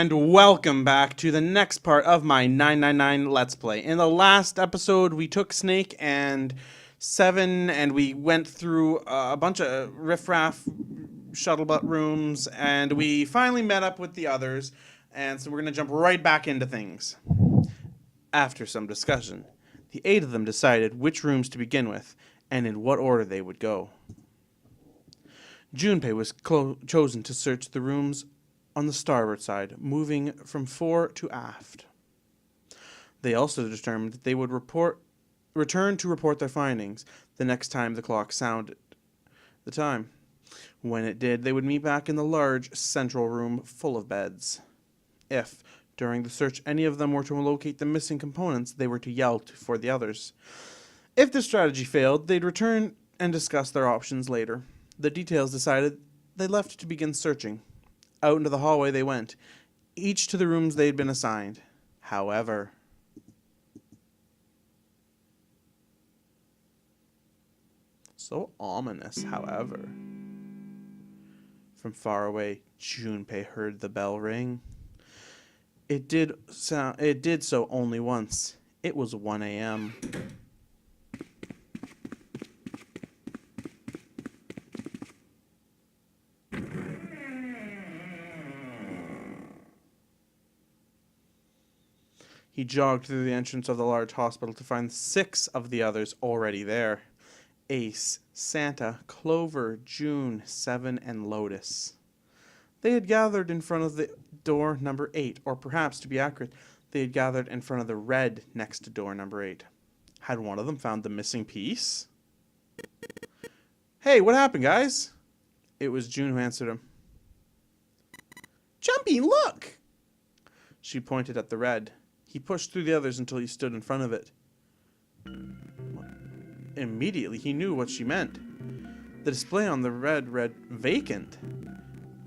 And welcome back to the next part of my 999 Let's Play. In the last episode, we took Snake and Seven, and we went through a bunch of riffraff shuttlebutt rooms, and we finally met up with the others, and so we're going to jump right back into things. After some discussion, the 8 of them decided which rooms to begin with, and in what order they would go. Junpei was chosen to search the rooms on the starboard side, moving from fore to aft. They also determined that they would return to report their findings the next time the clock sounded the time. When it did, they would meet back in the large central room full of beds. If, during the search, any of them were to locate the missing components, they were to yell for the others. If the strategy failed, they'd return and discuss their options later. The details decided, they left to begin searching. Out into the hallway they went, each to the rooms they'd been assigned. However, so ominous, however. From far away, Junpei heard the bell ring. It did so only once. It was 1 a.m. He jogged through the entrance of the large hospital to find 6 of the others already there. Ace, Santa, Clover, June, Seven, and Lotus. They had gathered in front of the door number 8, or perhaps, to be accurate, they had gathered in front of the red next to door number 8. Had one of them found the missing piece? Hey, what happened, guys? It was June who answered him. Jumpy, look! She pointed at the red. He pushed through the others until he stood in front of it. Immediately, he knew what she meant. The display on the red read vacant.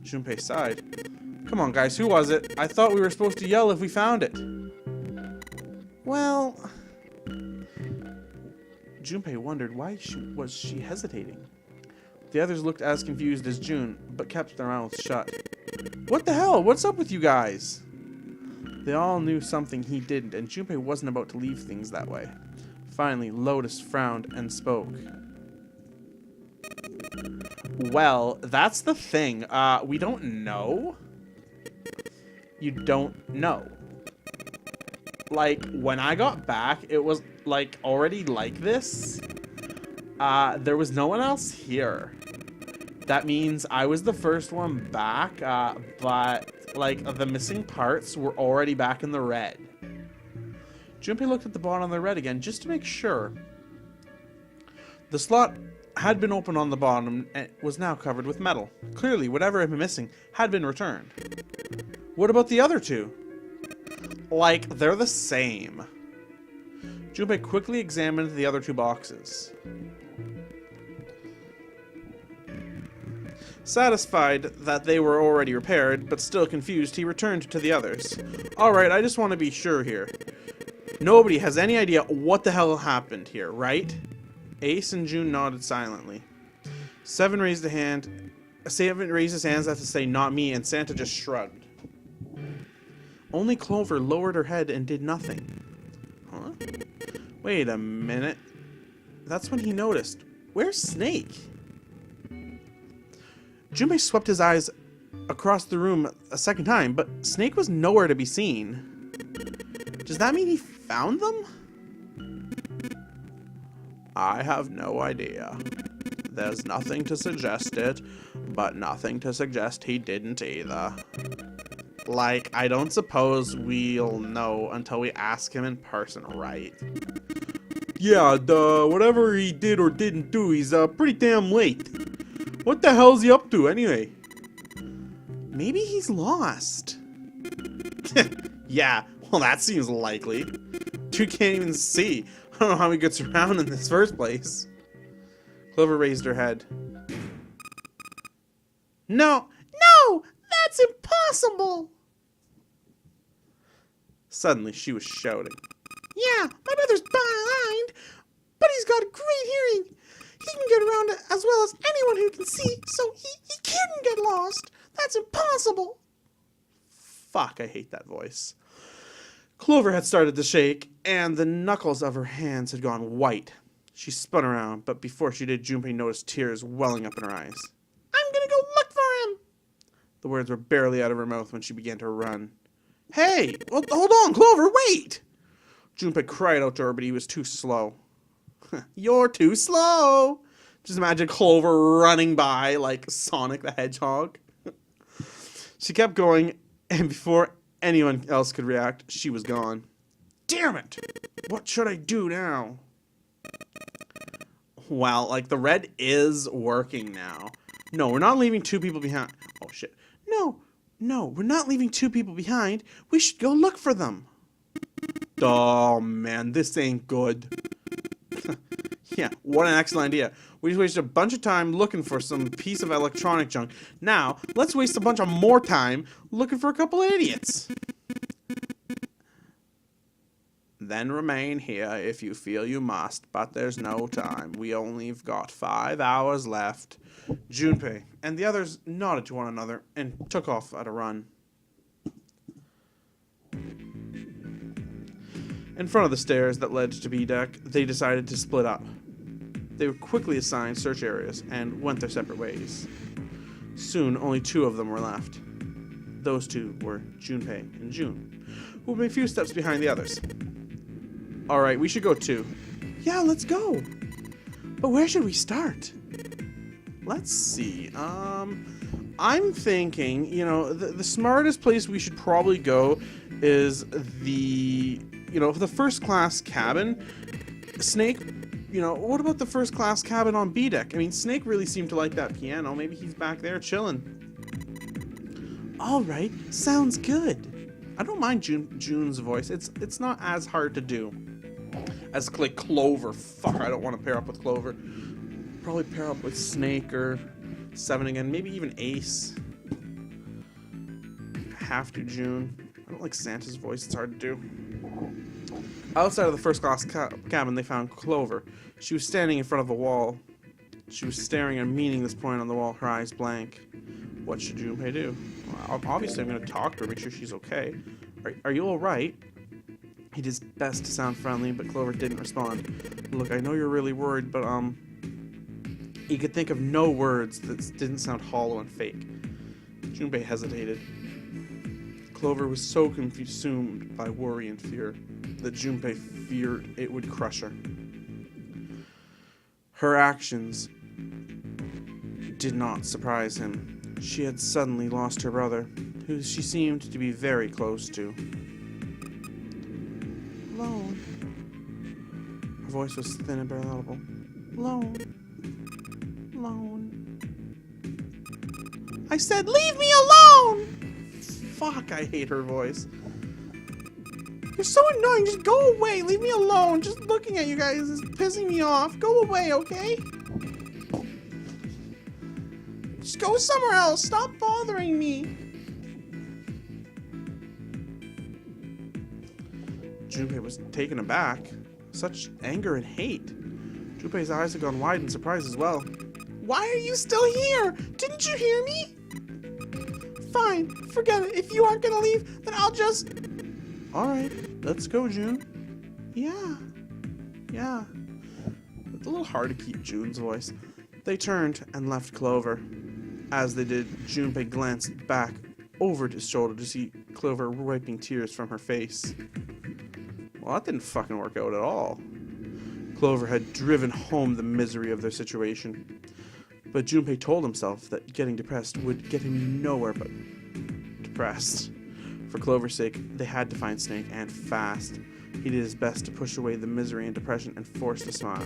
Junpei sighed. Come on, guys, who was it? I thought we were supposed to yell if we found it. Well, Junpei wondered why was she hesitating. The others looked as confused as June, but kept their mouths shut. What the hell? What's up with you guys? They all knew something he didn't, and Junpei wasn't about to leave things that way. Finally, Lotus frowned and spoke. Well, that's the thing. We don't know. You don't know. Like, when I got back, it was, like, already like this. There was no one else here. That means I was the first one back, but, like, the missing parts were already back in the red. Junpei looked at the bottom of the red again, just to make sure. The slot had been open on the bottom and was now covered with metal. Clearly, whatever had been missing had been returned. What about the other 2? Like, they're the same. Junpei quickly examined the other 2 boxes. Satisfied that they were already repaired, but still confused, he returned to the others. Alright, I just want to be sure here. Nobody has any idea what the hell happened here, right? Ace and June nodded silently. Seven raised his hands as if to say, not me, and Santa just shrugged. Only Clover lowered her head and did nothing. Huh? Wait a minute. That's when he noticed. Where's Snake? Junpei swept his eyes across the room a second time, but Snake was nowhere to be seen. Does that mean he found them? I have no idea. There's nothing to suggest it, but nothing to suggest he didn't either. Like, I don't suppose we'll know until we ask him in person, right? Yeah, whatever he did or didn't do, he's pretty damn late. What the hell's he up to, anyway? Maybe he's lost. Yeah, well, that seems likely. You can't even see. I don't know how he gets around in this first place. Clover raised her head. No, that's impossible! Suddenly, she was shouting. Yeah, my brother's blind, but he's got great hearing. He can get around as well as anyone who can see, so he couldn't get lost. That's impossible. Fuck, I hate that voice. Clover had started to shake, and the knuckles of her hands had gone white. She spun around, but before she did, Junpei noticed tears welling up in her eyes. I'm gonna go look for him! The words were barely out of her mouth when she began to run. Hey! Well, hold on, Clover, wait! Junpei cried out to her, but he was too slow. You're too slow! Just imagine Clover running by like Sonic the Hedgehog. She kept going, and before anyone else could react, she was gone. Damn it! What should I do now? Well, like, the red is working now. No, we're not leaving two people behind. Oh, shit. No, we're not leaving two people behind. We should go look for them. Oh, man, this ain't good. Yeah, what an excellent idea. We just wasted a bunch of time looking for some piece of electronic junk. Now, let's waste a bunch of more time looking for a couple of idiots. Then remain here if you feel you must, but there's no time. We only've got 5 hours left. Junpei and the others nodded to one another and took off at a run. In front of the stairs that led to B deck, they decided to split up. They were quickly assigned search areas and went their separate ways. Soon, only 2 of them were left. Those 2 were Junpei and June, who were a few steps behind the others. Alright, we should go too. Yeah, let's go. But where should we start? Let's see. I'm thinking, you know, the smartest place we should probably go is the first class cabin. Snake, what about the first class cabin on B deck? I mean, Snake really seemed to like that piano. Maybe he's back there chilling. Alright, sounds good. I don't mind June's voice. It's not as hard to do as like Clover. Fuck, I don't want to pair up with Clover. Probably pair up with Snake or Seven again. Maybe even Ace. Have to June. I don't like Santa's voice. It's hard to do. Outside of the first class cabin, they found Clover. She was standing in front of a wall. She was staring at a meaningless point on the wall, her eyes blank. What should Junpei do? Well, obviously, I'm going to talk to her, make sure she's okay. Are you alright? He did his best to sound friendly, but Clover didn't respond. Look, I know you're really worried, but, he could think of no words that didn't sound hollow and fake. Junpei hesitated. Clover was so consumed by worry and fear that Junpei feared it would crush her. Her actions did not surprise him. She had suddenly lost her brother, who she seemed to be very close to. Alone. Her voice was thin and barely audible. Alone. I said, leave me alone! Fuck, I hate her voice. You're so annoying. Just go away. Leave me alone. Just looking at you guys is pissing me off. Go away, okay? Just go somewhere else. Stop bothering me. Junpei was taken aback. Such anger and hate. Junpei's eyes had gone wide in surprise as well. Why are you still here? Didn't you hear me? Fine, forget it. If you aren't gonna leave, then I'll just... Alright, let's go, June. Yeah. It's a little hard to keep June's voice. They turned and left Clover. As they did, Junpei glanced back over his shoulder to see Clover wiping tears from her face. Well, that didn't fucking work out at all. Clover had driven home the misery of their situation. But Junpei told himself that getting depressed would get him nowhere but depressed. For Clover's sake, they had to find Snake, and fast. He did his best to push away the misery and depression and forced a smile.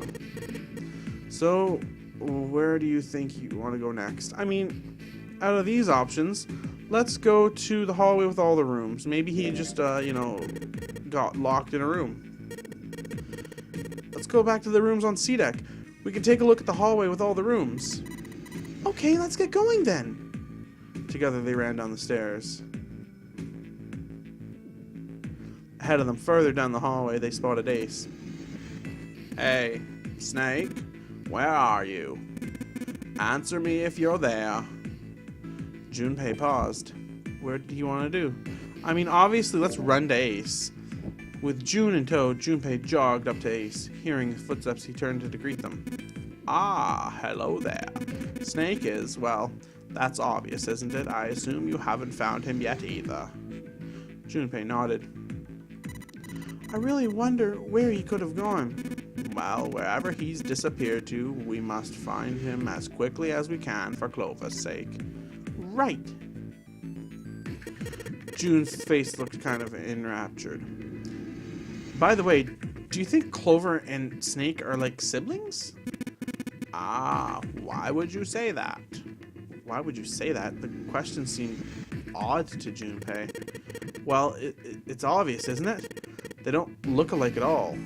So, where do you think you want to go next? I mean, out of these options, let's go to the hallway with all the rooms. Maybe he just, got locked in a room. Let's go back to the rooms on C deck. We can take a look at the hallway with all the rooms. Okay, let's get going then. Together they ran down the stairs. Ahead of them, further down the hallway, they spotted Ace. Hey, Snake, where are you? Answer me if you're there. Junpei paused. What do you want to do? I mean, obviously, let's run to Ace. With June in tow, Junpei jogged up to Ace. Hearing footsteps, he turned to greet them. Ah, hello there. Snake is, well, that's obvious, isn't it? I assume you haven't found him yet either. Junpei nodded. I really wonder where he could have gone. Well, wherever he's disappeared to, we must find him as quickly as we can for Clover's sake. Right. June's face looked kind of enraptured. By the way, do you think Clover and Snake are like siblings? Ah, why would you say that? Why would you say that? The question seemed odd to Junpei. Well, it's obvious, isn't it? They don't look alike at all.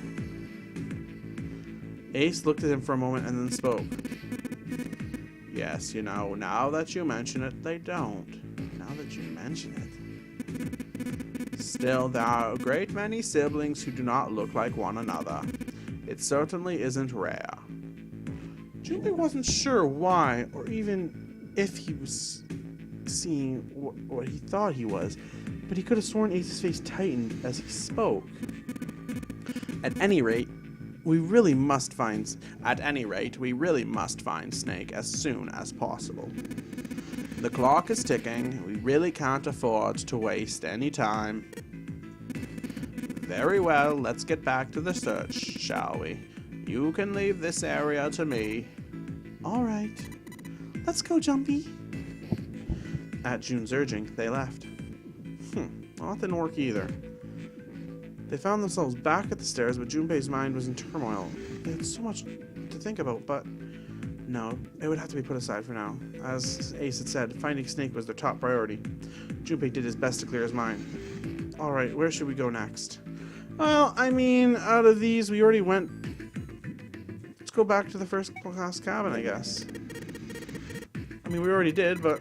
Ace looked at him for a moment and then spoke. Yes, you know, now that you mention it, they don't. Now that you mention it. Still, there are a great many siblings who do not look like one another. It certainly isn't rare. Junpei wasn't sure why, or even if he was seeing what he thought he was, but he could have sworn Ace's face tightened as he spoke. At any rate, we really must find Snake as soon as possible. The clock is ticking. We really can't afford to waste any time. Very well, let's get back to the search, shall we? You can leave this area to me. All right. Let's go, Jumpy. At June's urging, they left. Well, that didn't work either. They found themselves back at the stairs, but Junpei's mind was in turmoil. They had so much to think about, but no, it would have to be put aside for now. As Ace had said, finding Snake was their top priority. Junpei did his best to clear his mind. Alright, where should we go next? Well, I mean, out of these, we already went... Let's go back to the first class cabin, I guess. I mean, we already did, but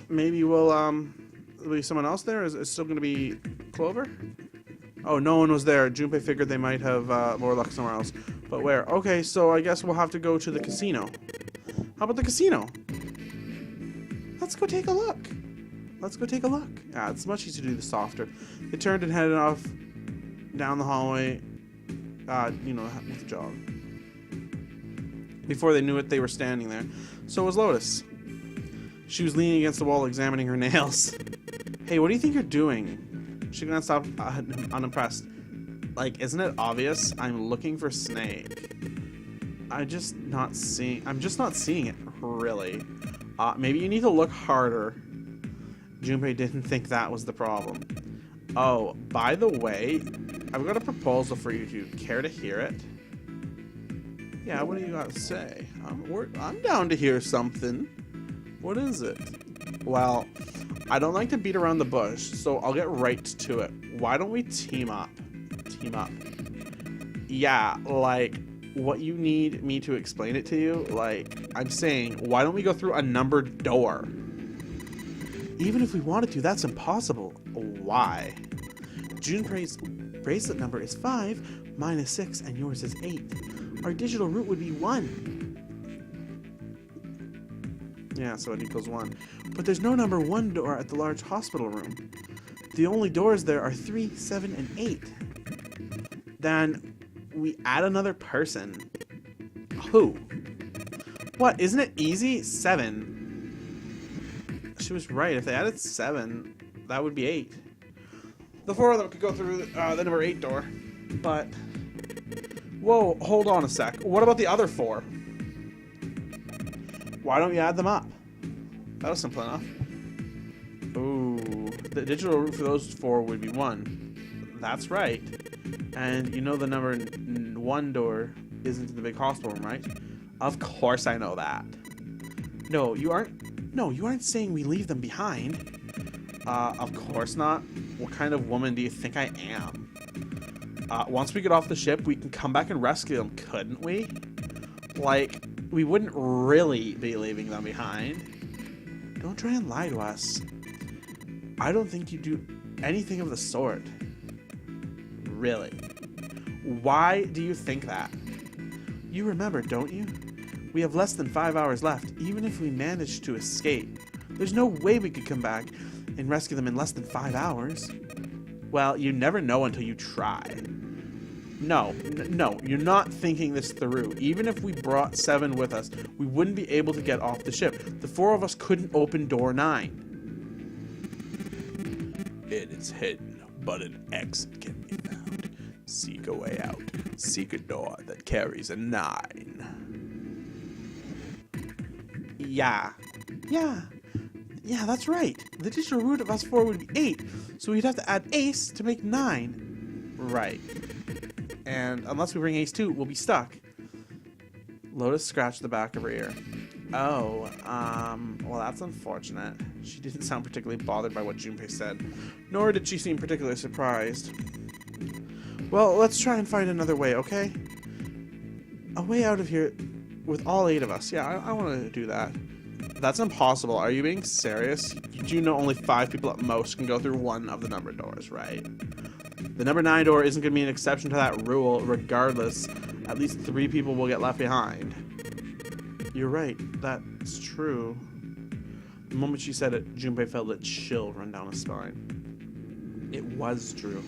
maybe we'll, there'll be someone else there? Is it still going to be Clover? Oh, no one was there. Junpei figured they might have more luck somewhere else. But where? Okay, so I guess we'll have to go to the casino. How about the casino? Let's go take a look. Let's go take a look. Yeah, it's much easier to do the softer. They turned and headed off down the hallway, with a jog. Before they knew it, they were standing there. So was Lotus. She was leaning against the wall, examining her nails. Hey, what do you think you're doing? She glanced up, unimpressed. Like, isn't it obvious? I'm looking for Snake. I'm just not seeing it, really. Maybe you need to look harder. Junpei didn't think that was the problem. Oh, by the way, I've got a proposal for you two. Care to hear it? Yeah, what do you got to say? I'm down to hear something. What is it? Well, I don't like to beat around the bush, so I'll get right to it. Why don't we team up? Team up. Yeah, like, what you need me to explain it to you? Like, I'm saying, why don't we go through a numbered door? Even if we wanted to, that's impossible. Why? Junpei's bracelet number is 5, mine is 6, and yours is 8. Our digital route would be 1. Yeah, so it equals 1. But there's no number 1 door at the large hospital room. The only doors there are 3, 7, and 8. Then we add another person. Who? What, isn't it easy? 7. She was right. If they added 7, that would be 8. The 4 of them could go through the number 8 door. But... Whoa, hold on a sec. What about the other 4? Why don't you add them up? That was simple enough. Ooh, the digital route for those 4 would be 1. That's right. And you know the number 1 door isn't in the big hospital room, right? Of course I know that. No, you aren't saying we leave them behind. Of course not. What kind of woman do you think I am? Once we get off the ship, we can come back and rescue them, couldn't we? Like, we wouldn't really be leaving them behind. Don't try and lie to us. I don't think you do anything of the sort. Really? Why do you think that? You remember, don't you? We have less than 5 hours left, even if we manage to escape. There's no way we could come back. and rescue them in less than 5 hours. Well, you never know until you try. No, you're not thinking this through. Even if we brought 7 with us, we wouldn't be able to get off the ship. The 4 of us couldn't open door 9. It is hidden, but an exit can be found. Seek a way out. Seek a door that carries a 9. Yeah, that's right. The additional root of us 4 would be 8, so we'd have to add Ace to make 9. Right. And unless we bring Ace too, we'll be stuck. Lotus scratched the back of her ear. Oh, well, that's unfortunate. She didn't sound particularly bothered by what Junpei said, nor did she seem particularly surprised. Well, let's try and find another way, okay? A way out of here with all 8 of us. Yeah, I want to do that. That's impossible. Are you being serious? You do know only 5 people at most can go through one of the number doors, right? The number 9 door isn't going to be an exception to that rule. Regardless, at least 3 people will get left behind. You're right. That's true. The moment she said it, Junpei felt a chill run down his spine. It was true.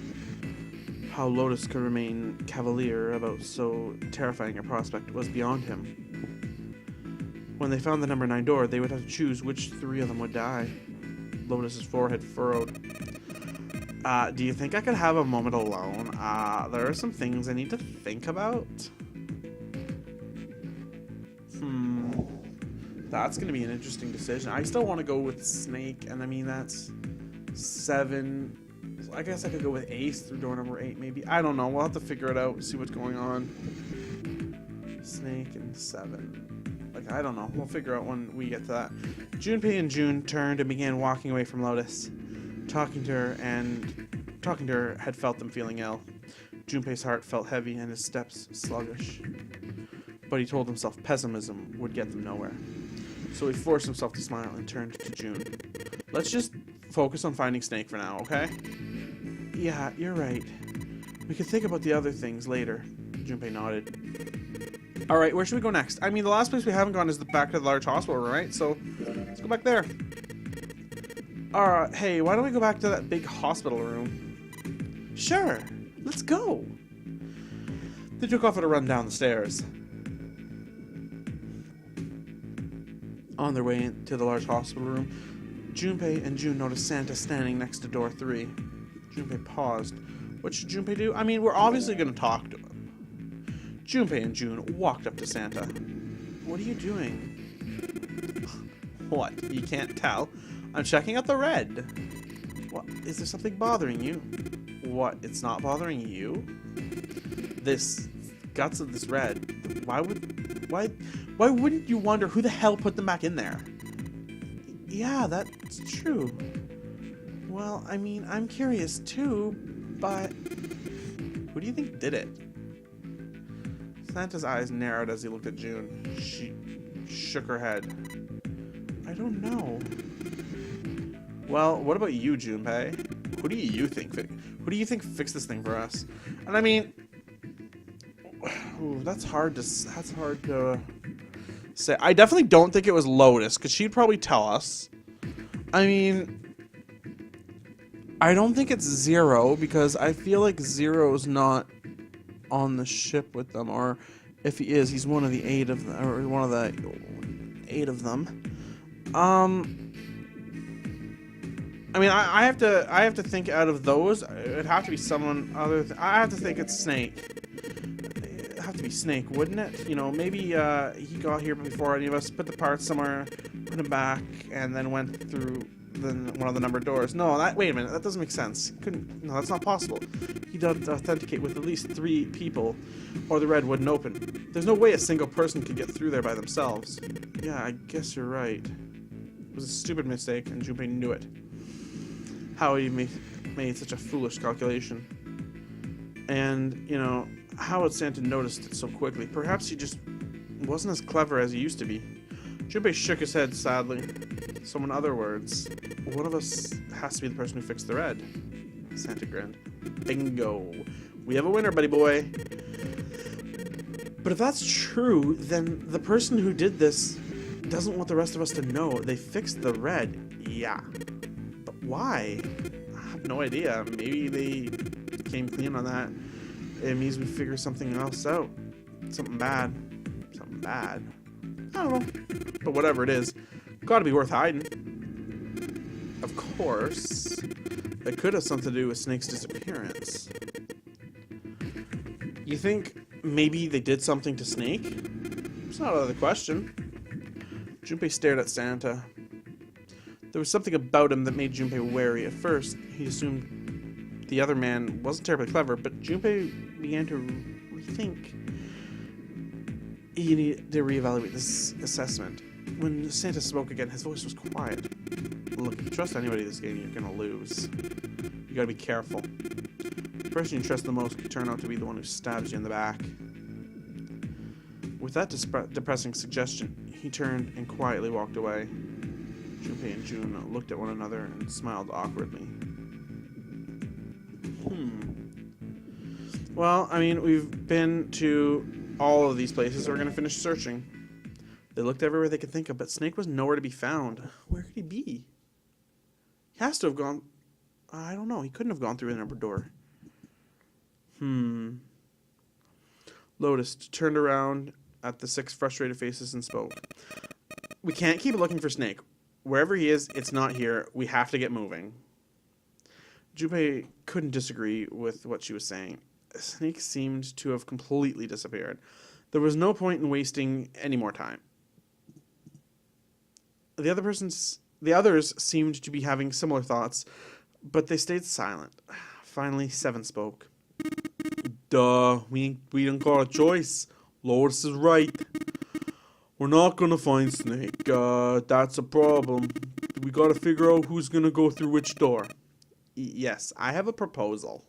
How Lotus could remain cavalier about so terrifying a prospect was beyond him. When they found the number 9 door, they would have to choose which 3 of them would die. Lotus's forehead furrowed. Do you think I could have a moment alone? There are some things I need to think about. That's going to be an interesting decision. I still want to go with Snake, and I mean, that's 7. So I guess I could go with Ace through door number 8, maybe. I don't know. We'll have to figure it out, see what's going on. Snake and 7. Like, I don't know. We'll figure out when we get to that. Junpei and June turned and began walking away from Lotus. Talking to her had felt them feeling ill. Junpei's heart felt heavy and his steps sluggish. But he told himself pessimism would get them nowhere. So he forced himself to smile and turned to June. Let's just focus on finding Snake for now, okay? Yeah, you're right. We could think about the other things later. Junpei nodded. Alright, where should we go next? I mean, the last place we haven't gone is back to the large hospital, right? So, let's go back there. Alright, hey, why don't we go back to that big hospital room? Sure, let's go. They took off at a run down the stairs. On their way into the large hospital room, Junpei and June noticed Santa standing next to door 3. Junpei paused. What should Junpei do? I mean, we're obviously going to talk to him. Junpei and June walked up to Santa. What are you doing? What? You can't tell? I'm checking out the red. What? Is there something bothering you? What? It's not bothering you? This guts of this red. Why wouldn't you wonder who the hell put them back in there? Yeah, that's true. Well, I mean, I'm curious too, but who do you think did it? Santa's eyes narrowed as he looked at June. She shook her head. I don't know. Well, what about you, Junpei? Who do you think fixed this thing for us? And I mean, ooh, that's hard to say. I definitely don't think it was Lotus, because she'd probably tell us. I mean, I don't think it's Zero, because I feel like Zero's not on the ship with them, or if he is, he's one of the 8 of them, or one of the 8 of them. I mean, I have to think out of those. It'd have to be someone other. I have to think it's Snake. It'd have to be Snake, wouldn't it? You know, maybe he got here before any of us. Put the parts somewhere, put him back, and then went through one of the numbered doors. No, wait a minute. That doesn't make sense. No, that's not possible. He'd authenticate with at least 3 people, or the red wouldn't open. There's no way a single person could get through there by themselves. Yeah, I guess you're right. It was a stupid mistake, and Junpei knew it. How he made such a foolish calculation. And, you know, how had Santa noticed it so quickly? Perhaps he just wasn't as clever as he used to be. Junpei shook his head sadly. So in other words, one of us has to be the person who fixed the red. Santa grinned. Bingo. We have a winner, buddy boy. But if that's true, then the person who did this doesn't want the rest of us to know they fixed the red. Yeah. Why? I have no idea. Maybe they came clean on that. It means we figure something else out. Something bad. Something bad. I don't know. But whatever it is, gotta be worth hiding. Of course. It could have something to do with Snake's disappearance. You think maybe they did something to Snake? It's not out of the question. Junpei stared at Santa. There was something about him that made Junpei wary at first. He assumed the other man wasn't terribly clever, but Junpei began to rethink. He needed to reevaluate this assessment. When Santa spoke again, his voice was quiet. Look, if you trust anybody in this game, you're gonna lose. You gotta be careful. The person you trust the most could turn out to be the one who stabs you in the back. With that depressing suggestion, he turned and quietly walked away. Junpei and June looked at one another and smiled awkwardly. Well, I mean, we've been to all of these places, so we're gonna finish searching. They looked everywhere they could think of, but Snake was nowhere to be found. Where could he be? He has to have gone... I don't know. He couldn't have gone through the number door. Lotus turned around at the 6 frustrated faces and spoke. We can't keep looking for Snake. Wherever he is, it's not here. We have to get moving. Junpei couldn't disagree with what she was saying. Snake seemed to have completely disappeared. There was no point in wasting any more time. The others seemed to be having similar thoughts, but they stayed silent. Finally, 7 spoke. Duh, we don't got a choice. Lotus is right. We're not gonna find Snake. That's a problem. We gotta figure out who's gonna go through which door. Yes, I have a proposal.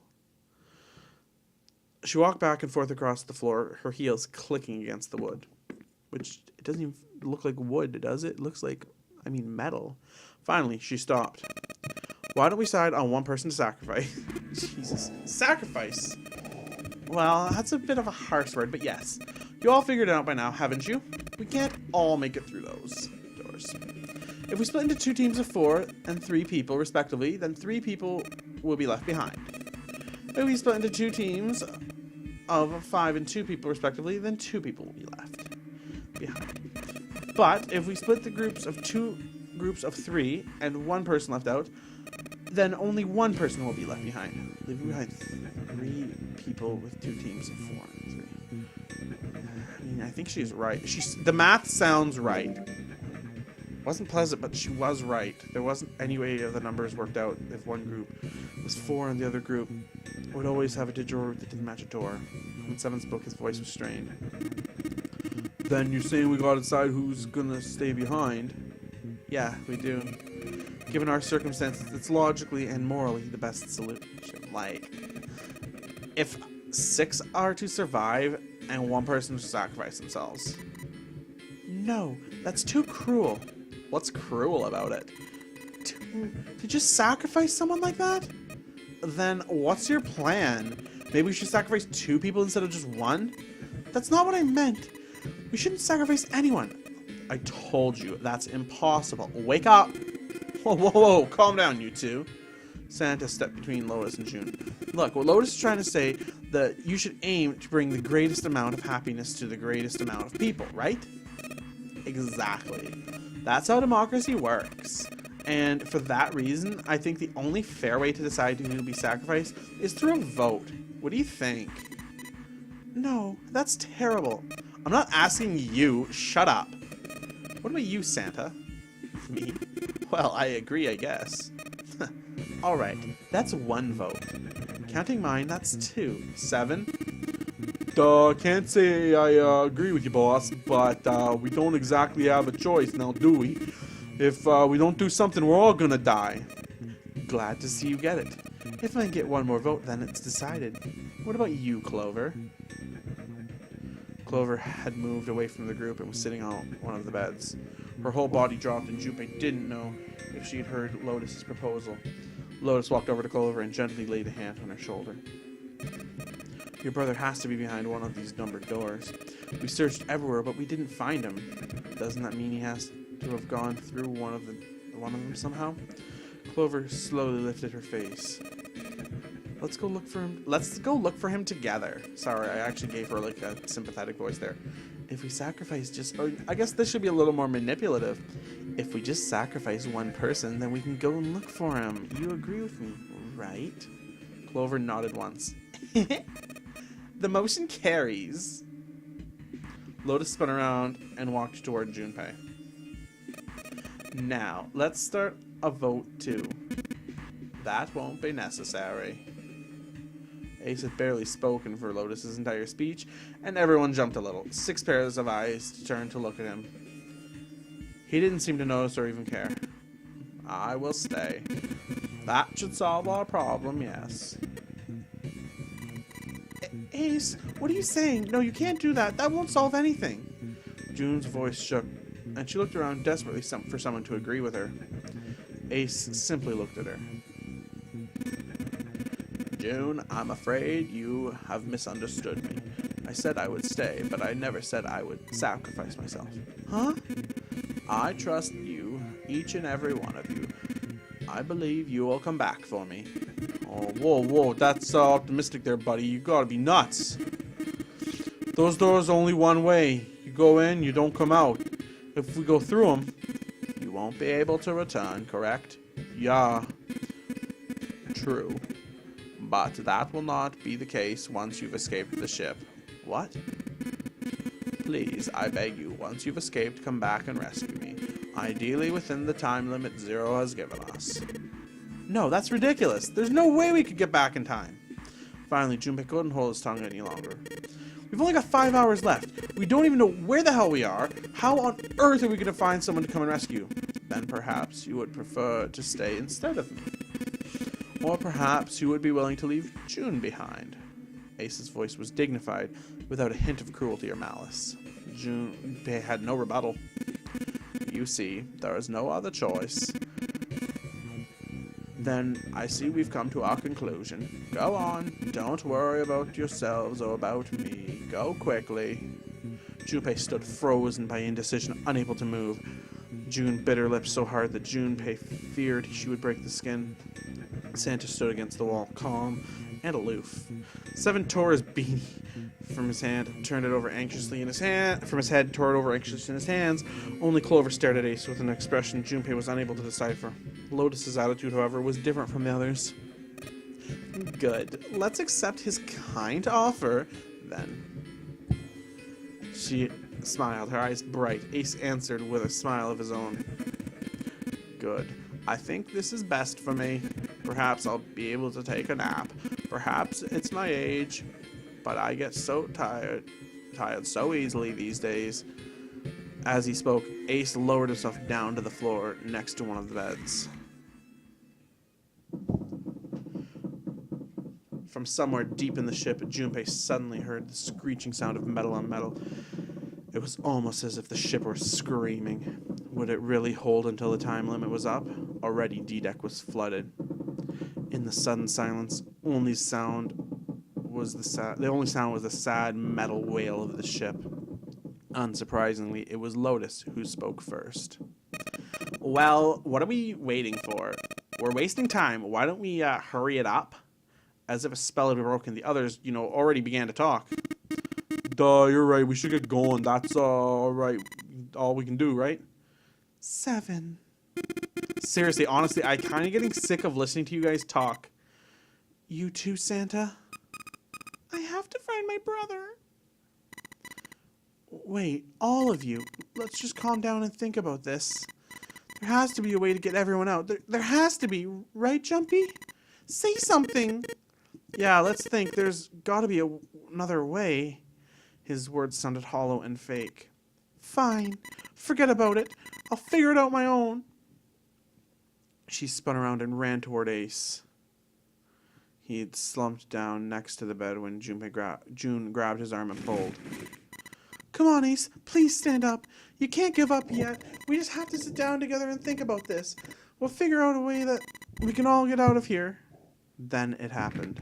She walked back and forth across the floor, her heels clicking against the wood. Which, it doesn't even look like wood, does it? It looks like, metal. Finally, she stopped. Why don't we decide on one person to sacrifice? Jesus. Sacrifice? Well, that's a bit of a harsh word, but yes. You all figured it out by now, haven't you? We can't all make it through those doors. If we split into 2 teams of 4 and 3 people, respectively, then 3 people will be left behind. If we split into 2 teams of 5 and 2 people, respectively, then 2 people will be left behind. But if we split the groups of 2 groups of 3 and 1 person left out, then only 1 person will be left behind. Leaving behind 3 people with 2 teams of 4 and 3. I think she's right. The math sounds right. Wasn't pleasant, but she was right. There wasn't any way the numbers worked out if one group was 4 and the other group would always have a digital that didn't match a door. When 7 spoke, his voice was strained. Then you're saying we gotta decide who's gonna stay behind? Yeah, we do. Given our circumstances, it's logically and morally the best solution. Like, if 6 are to survive and 1 person to sacrifice themselves. No, that's too cruel. What's cruel about it? To just sacrifice someone like that? Then what's your plan? Maybe we should sacrifice 2 people instead of just 1? That's not what I meant. We shouldn't sacrifice anyone. I told you, that's impossible. Wake up! Whoa, whoa, whoa, calm down, you 2. Santa stepped between Lotus and June. Look, what Lotus is trying to say, that you should aim to bring the greatest amount of happiness to the greatest amount of people, right? Exactly. That's how democracy works. And for that reason, I think the only fair way to decide who will be sacrificed is through a vote. What do you think? No, that's terrible. I'm not asking you. Shut up. What about you, Santa? Me? Well, I agree, I guess. Alright, that's 1 vote. Counting mine, that's 2. 7? Can't say I agree with you, boss, but we don't exactly have a choice now, do we? If we don't do something, we're all gonna die. Glad to see you get it. If I get 1 more vote, then it's decided. What about you, Clover? Clover had moved away from the group and was sitting on one of the beds. Her whole body dropped, and Junpei didn't know if she had heard Lotus's proposal. Lotus walked over to Clover and gently laid a hand on her shoulder. Your brother has to be behind one of these numbered doors. We searched everywhere, but we didn't find him. Doesn't that mean he has to have gone through one of them somehow? Clover slowly lifted her face. Let's go look for him. Let's go look for him together. Sorry, I actually gave her like a sympathetic voice there. If we sacrifice or I guess this should be a little more manipulative. If we just sacrifice one person, then we can go and look for him. You agree with me, right? Clover nodded once. The motion carries. Lotus spun around and walked toward Junpei. Now, let's start a vote too. That won't be necessary. Ace had barely spoken for Lotus's entire speech, and everyone jumped a little. 6 pairs of eyes turned to look at him. He didn't seem to notice or even care. I will stay. That should solve our problem, yes. Ace, what are you saying? No, you can't do that. That won't solve anything. June's voice shook, and she looked around desperately for someone to agree with her. Ace simply looked at her. June, I'm afraid you have misunderstood me. I said I would stay, but I never said I would sacrifice myself. Huh? I trust you, each and every one of you. I believe you will come back for me. Oh, whoa, that's optimistic there, buddy. You gotta be nuts. Those doors are only one way. You go in, you don't come out. If we go through them, you won't be able to return, correct? Yeah. True. But that will not be the case once you've escaped the ship. What? Please, I beg you, once you've escaped, come back and rescue me. Ideally within the time limit Zero has given us. No, that's ridiculous. There's no way we could get back in time. Finally, Junpei couldn't hold his tongue any longer. We've only got 5 hours left. We don't even know where the hell we are. How on earth are we going to find someone to come and rescue? Then perhaps you would prefer to stay instead of me. Or perhaps you would be willing to leave June behind. Ace's voice was dignified, without a hint of cruelty or malice. Junpei had no rebuttal. You see, there is no other choice. Then I see we've come to our conclusion. Go on. Don't worry about yourselves or about me. Go quickly. Junpei stood frozen by indecision, unable to move. June bit her lips so hard that Junpei feared she would break the skin. Santa stood against the wall, calm and aloof. Seven tore his beanie from his hand, turned it over anxiously in his hand. From his head, tore it over anxiously in his hands. Only Clover stared at Ace with an expression Junpei was unable to decipher. Lotus's attitude, however, was different from the others. Good. Let's accept his kind offer, then. She smiled, her eyes bright. Ace answered with a smile of his own. Good. I think this is best for me. Perhaps I'll be able to take a nap. Perhaps it's my age, but I get so tired so easily these days. As he spoke, Ace lowered himself down to the floor next to one of the beds. From somewhere deep in the ship, Junpei suddenly heard the screeching sound of metal on metal. It was almost as if the ship were screaming. Would it really hold until the time limit was up? Already D-Deck was flooded. In the sudden silence, the only sound was the sad metal wail of the ship. Unsurprisingly, it was Lotus who spoke first. Well, what are we waiting for? We're wasting time. Why don't we hurry it up? As if a spell had broken, the others, already began to talk. Duh, you're right. We should get going. That's all right. All we can do, right? 7. Seriously, honestly, I'm kind of getting sick of listening to you guys talk. You too, Santa? I have to find my brother. Wait, all of you. Let's just calm down and think about this. There has to be a way to get everyone out. There has to be, right, Jumpy? Say something. Yeah, let's think. There's got to be another way. His words sounded hollow and fake. Fine. Forget about it. I'll figure it out my own. She spun around and ran toward Ace. He'd slumped down next to the bed when June grabbed his arm and pulled. Come on, Ace. Please stand up. You can't give up yet. We just have to sit down together and think about this. We'll figure out a way that we can all get out of here. Then it happened.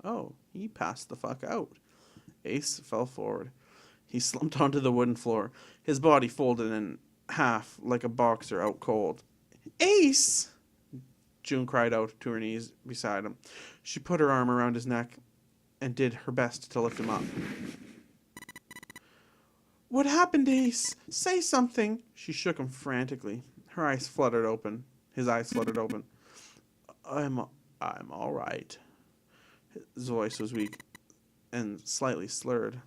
Oh, he passed the fuck out. Ace fell forward. He slumped onto the wooden floor. His body folded in half like a boxer out cold. Ace! June cried out to her knees beside him. She put her arm around his neck and did her best to lift him up. What happened, Ace? Say something. She shook him frantically. Her eyes fluttered open. His eyes fluttered open. I'm all right. His voice was weak and slightly slurred.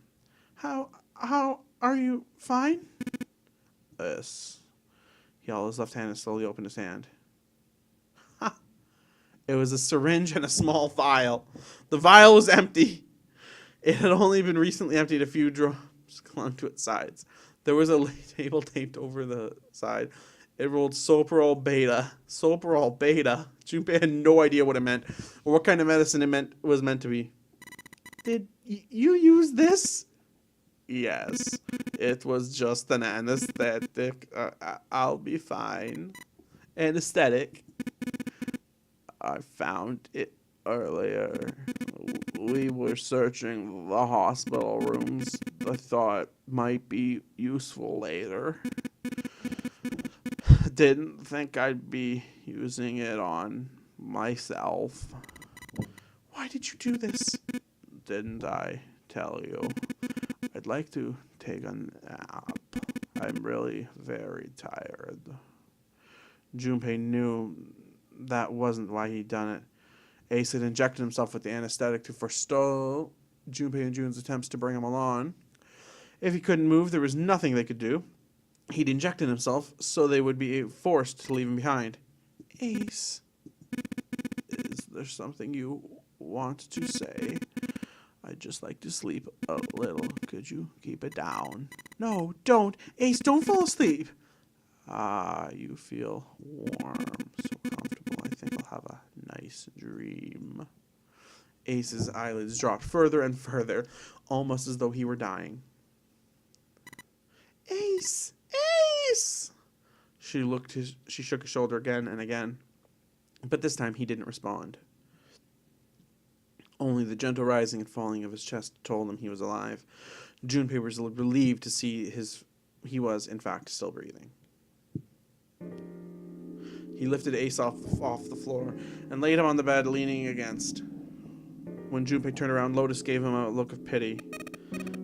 How are you fine? Yes. He held his left hand and slowly opened his hand. Ha! It was a syringe and a small vial. The vial was empty. It had only been recently emptied. A few drops clung to its sides. There was a label taped over the side. It rolled Soprol Beta. Soprol Beta. Junpei had no idea what it meant or what kind of medicine it was meant to be. Did you use this? Yes. It was just an anesthetic. I'll be fine. Anesthetic. I found it earlier. We were searching the hospital rooms. I thought it might be useful later. Didn't think I'd be using it on myself. Why did you do this? Didn't I tell you? I'd like to take a nap. I'm really very tired. Junpei knew that wasn't why he'd done it. Ace had injected himself with the anesthetic to forestall Junpei and June's attempts to bring him along. If he couldn't move, there was nothing they could do. He'd injected himself so they would be forced to leave him behind. Ace, is there something you want to say? I'd just like to sleep a little. Could you keep it down? No, don't. Ace, don't fall asleep. Ah, you feel warm, so comfortable. I think I'll have a nice dream. Ace's eyelids dropped further and further, almost as though he were dying. Ace! Ace! She shook his shoulder again and again, but this time he didn't respond. Only the gentle rising and falling of his chest told him he was alive. Junpei was relieved to see he was, in fact, still breathing. He lifted Ace off the floor and laid him on the bed, leaning against. When Junpei turned around, Lotus gave him a look of pity.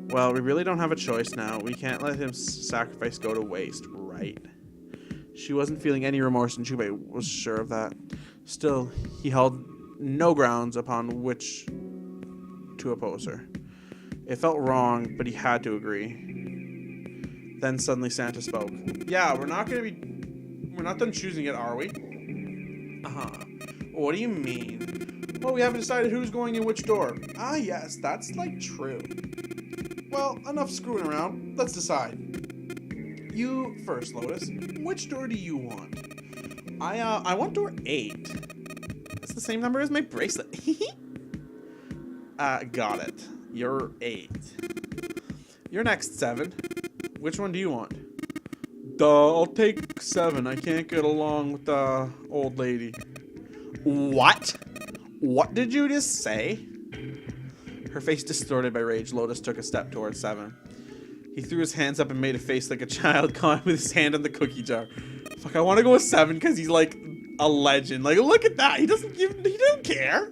Well, we really don't have a choice now. We can't let his sacrifice go to waste, right? She wasn't feeling any remorse, and Junpei was sure of that. Still, he held no grounds upon which to oppose her. It felt wrong, but he had to agree. Then suddenly Santa spoke. Yeah, we're not done choosing it, are we? What do you mean? Well, we haven't decided who's going in which door. Ah, yes, that's like true. Well, enough screwing around. Let's decide. You first, Lotus. Which door do you want? I want door 8. That's the same number as my bracelet. Got it. You're 8. You're next, 7. Which one do you want? I'll take 7. I can't get along with the old lady. What? What did you just say? Her face distorted by rage, Lotus took a step towards 7. He threw his hands up and made a face like a child caught with his hand on the cookie jar. Fuck, I want to go with 7 because he's like a legend. Like, look at that. He don't care.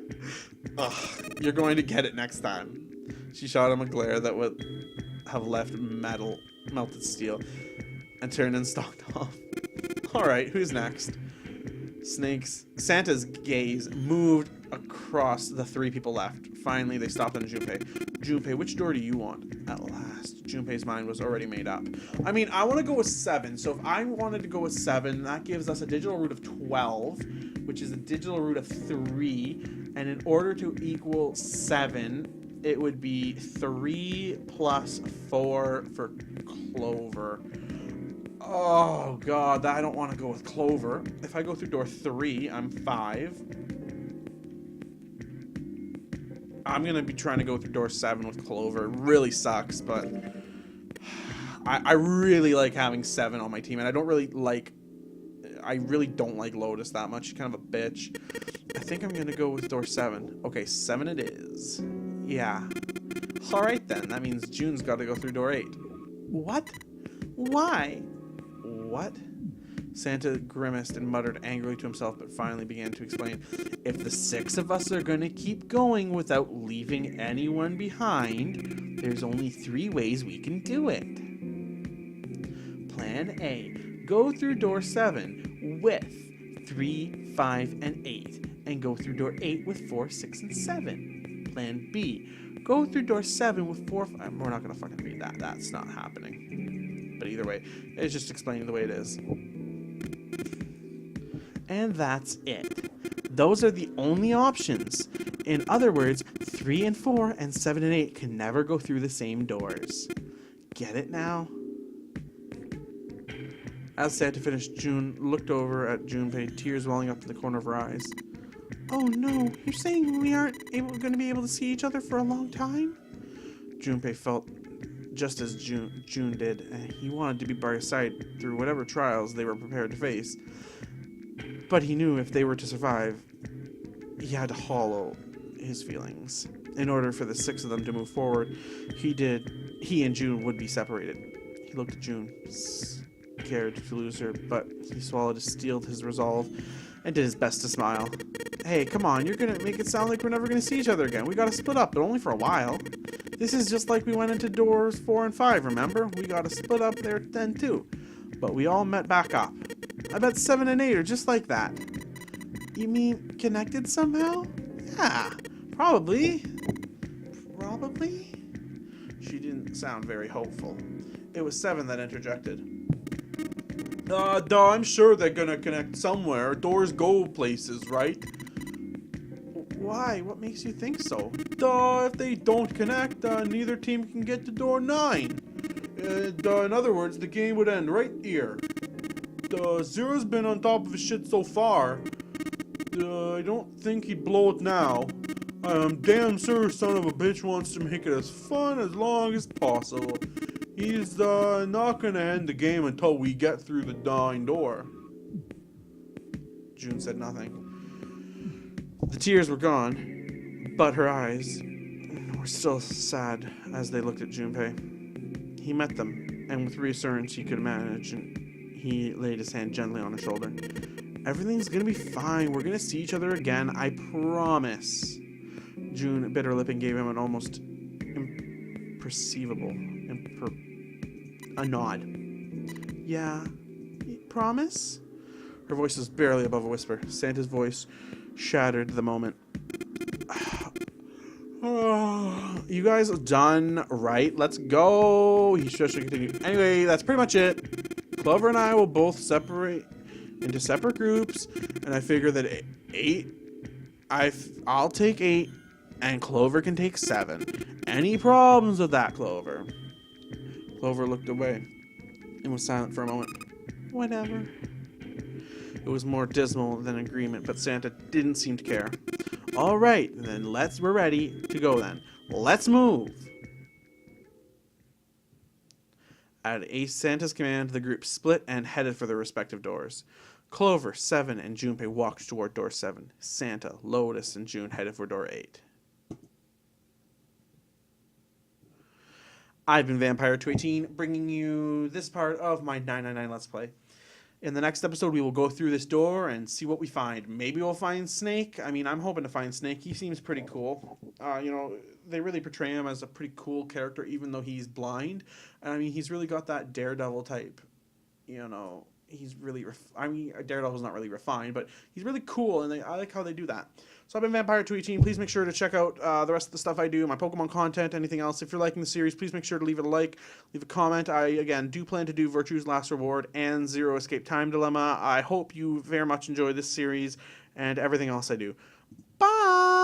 Ugh, you're going to get it next time. She shot him a glare that would have left melted steel, and turned and stalked off. Alright, who's next? Santa's gaze moved across the 3 people left. Finally, they stopped on Junpei. Junpei, which door do you want? At last, Junpei's mind was already made up. I mean, I want to go with 7. So if I wanted to go with 7, that gives us a digital root of 12, which is a digital root of 3. And in order to equal 7, it would be 3 plus 4 for Clover. Oh, God, I don't want to go with Clover. If I go through door 3, I'm 5. I'm going to be trying to go through door 7 with Clover. It really sucks, but I really like having 7 on my team, and I really don't like Lotus that much. She's kind of a bitch. I think I'm going to go with door 7. Okay, 7 it is. Yeah. Alright then, that means June's got to go through door 8. What? Why? What? Santa grimaced and muttered angrily to himself, but finally began to explain. If the 6 of us are going to keep going without leaving anyone behind, there's only 3 ways we can do it. Plan A. Go through door 7 with 3, 5, and 8, and go through door 8 with 4, 6, and 7. Plan B. Go through door 7 with 4, 5. We're not going to fucking read that. That's not happening. But either way, it's just explaining the way it is. And that's it. Those are the only options. In other words, 3 and 4 and 7 and 8 can never go through the same doors. Get it now? As Santa finished, June looked over at Junpei, tears welling up in the corner of her eyes. Oh no, you're saying we aren't going to be able to see each other for a long time? Junpei felt just as June did, and he wanted to be by her side through whatever trials they were prepared to face. But he knew if they were to survive, he had to hollow his feelings. In order for the 6 of them to move forward, he and June would be separated. He looked at June, scared to lose her, but he steeled his resolve and did his best to smile. Hey, come on, you're gonna make it sound like we're never gonna see each other again. We gotta split up, but only for a while. This is just like we went into doors 4 and 5, remember? We gotta split up there then too. But we all met back up. I bet 7 and 8 are just like that. You mean connected somehow? Yeah, probably. Probably? She didn't sound very hopeful. It was 7 that interjected. I'm sure they're gonna connect somewhere. Doors go places, right? Why? What makes you think so? If they don't connect, neither team can get to door 9. In other words, the game would end right here. Zero's been on top of his shit so far. I don't think he'd blow it now. I'm damn sure son of a bitch wants to make it as fun as long as possible. He's not gonna end the game until we get through the 9 door. June said nothing. The tears were gone, but her eyes were still sad as they looked at Junpei. He met them, and with reassurance he could imagine, he laid his hand gently on her shoulder. Everything's gonna be fine. We're gonna see each other again. I promise. June bit her lip and gave him an almost imperceivable a nod. Yeah, promise? Her voice was barely above a whisper. Santa's voice shattered the moment. You guys done right? Let's go. He should continue. Anyway, that's pretty much it. Clover and I will both separate into separate groups, and I figure that 8. I'll take 8, and Clover can take 7. Any problems with that, Clover? Clover looked away and was silent for a moment. Whatever. It was more dismal than agreement, but Santa didn't seem to care. All right, then we're ready to go then. Let's move. At Santa's command, the group split and headed for their respective doors. Clover, 7, and Junpei walked toward door 7. Santa, Lotus, and June headed for door 8. I've been Vampire218, bringing you this part of my 999 Let's Play. In the next episode, we will go through this door and see what we find. Maybe we'll find Snake. I mean, I'm hoping to find Snake. He seems pretty cool. They really portray him as a pretty cool character, even though he's blind. And I mean, he's really got that Daredevil type, he's really, Daredevil's not really refined, but he's really cool, and I like how they do that. So I've been Vampire218. Please make sure to check out the rest of the stuff I do, my Pokemon content, anything else. If you're liking the series, please make sure to leave it a like, leave a comment. I, again, do plan to do Virtue's Last Reward and Zero Escape Time Dilemma. I hope you very much enjoy this series and everything else I do. Bye!